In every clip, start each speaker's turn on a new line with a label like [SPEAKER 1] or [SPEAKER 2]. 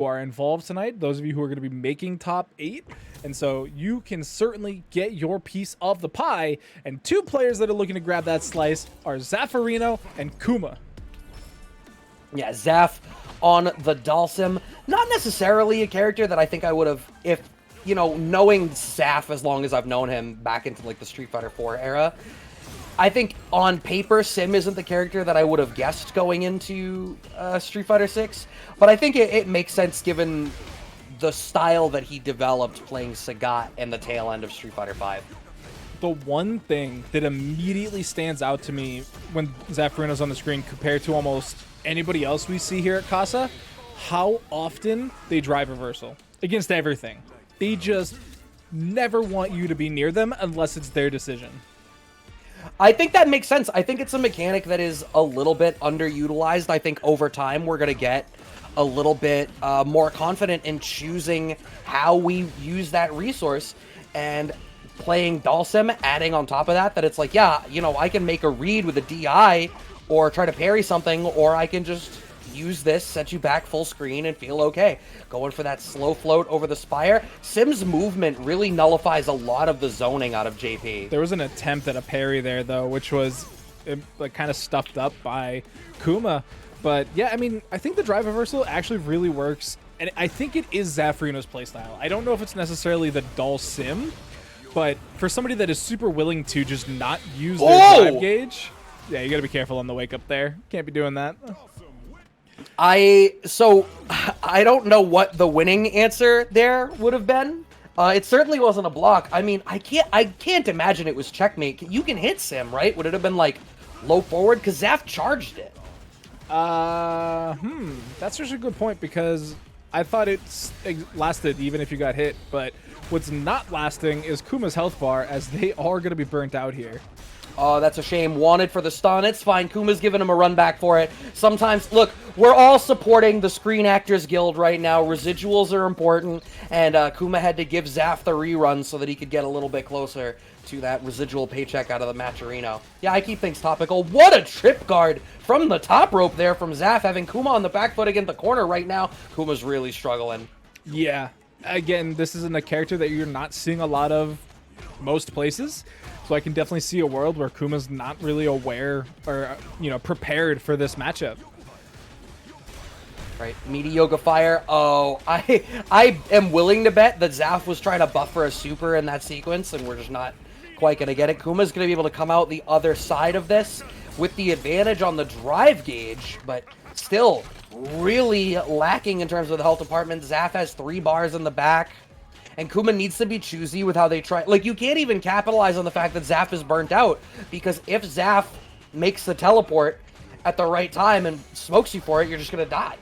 [SPEAKER 1] who are involved tonight, those of you who are going to be making top 8. And so you can certainly get your piece of the pie. And 2 players that are looking to grab that slice are Zaferino and Kuma.
[SPEAKER 2] Yeah, Zaf on the Dhalsim. Not necessarily a character that I think I would have, if, you know, knowing Zaf as long as I've known him back into, like, the Street Fighter 4 era. I think on paper, Sim isn't the character that I would have guessed going into Street Fighter 6. But I think it makes sense given the style that he developed playing Sagat and the tail end of Street Fighter 5.
[SPEAKER 1] The one thing that immediately stands out to me when Zaferino's on the screen compared to almost anybody else we see here at Casa, how often they drive reversal against everything. They just never want you to be near them unless it's their decision.
[SPEAKER 2] I think that makes sense. I think it's a mechanic that is a little bit underutilized. I think over time we're going to get a little bit more confident in choosing how we use that resource, and playing Dhalsim, adding on top of that it's like, yeah, you know, I can make a read with a DI or try to parry something, or I can just use this, set you back full screen, and feel okay. Going for that slow float over the spire. Sim's movement really nullifies a lot of the zoning out of JP.
[SPEAKER 1] There was an attempt at a parry there, though, which was like kind of stuffed up by Kuma. But yeah, I mean, I think the drive reversal actually really works, and I think it is Zaferino's playstyle. I don't know if it's necessarily the Dhalsim, but for somebody that is super willing to just not use their drive gauge, yeah, you gotta be careful on the wake up there. Can't be doing that.
[SPEAKER 2] So I don't know what the winning answer there would have been. It certainly wasn't a block. I mean, I can't imagine it was checkmate. You can hit Sim, right? Would it have been like low forward? Because Zaf charged it.
[SPEAKER 1] That's just a good point, because I thought it lasted even if you got hit, but what's not lasting is Kuma's health bar, as they are going to be burnt out here.
[SPEAKER 2] Oh, that's a shame. Wanted for the stun. It's fine. Kuma's giving him a run back for it. Sometimes, look, we're all supporting the Screen Actors Guild right now. Residuals are important, and Kuma had to give Zaf the rerun so that he could get a little bit closer to that residual paycheck out of the Matcherino. Yeah, I keep things topical. What a trip guard from the top rope there from Zaf, having Kuma on the back foot against the corner right now. Kuma's really struggling.
[SPEAKER 1] Yeah. Again, this isn't a character that you're not seeing a lot of most places. So I can definitely see a world where Kuma's not really aware or, you know, prepared for this matchup.
[SPEAKER 2] Right, Meaty Yoga Fire. Oh, I am willing to bet that Zaf was trying to buffer a super in that sequence, and we're just not quite going to get it. Kuma's going to be able to come out the other side of this with the advantage on the drive gauge, but still really lacking in terms of the health department. Zaf has 3 bars in the back. And Kuma needs to be choosy with how they try. Like, you can't even capitalize on the fact that Zaf is burnt out, because if Zaf makes the teleport at the right time and smokes you for it, you're just going to die.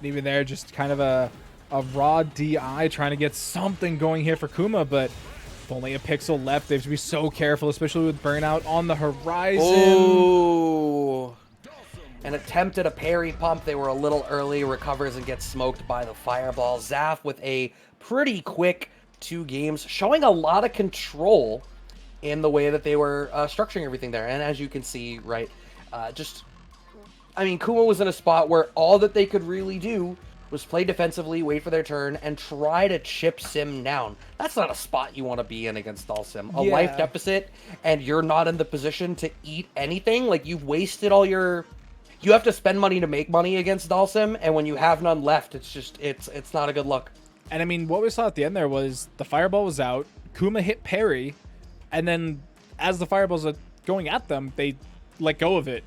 [SPEAKER 1] Even there, just kind of a raw DI trying to get something going here for Kuma, but with only a pixel left, they have to be so careful, especially with burnout on the horizon.
[SPEAKER 2] Oh. An attempt at a parry pump. They were a little early, recovers and gets smoked by the fireball. Zaf with a pretty quick 2 games, showing a lot of control in the way that they were structuring everything there. And as you can see, right, I mean, Kuma was in a spot where all that they could really do was play defensively, wait for their turn, and try to chip Sim down. That's not a spot you want to be in against Dhalsim. A life deficit, and you're not in the position to eat anything. Like, you've wasted all your... You have to spend money to make money against Dhalsim, and when you have none left, it's just, it's not a good look.
[SPEAKER 1] And I mean, what we saw at the end there was the fireball was out, Kuma hit parry, and then as the fireballs are going at them, they let go of it.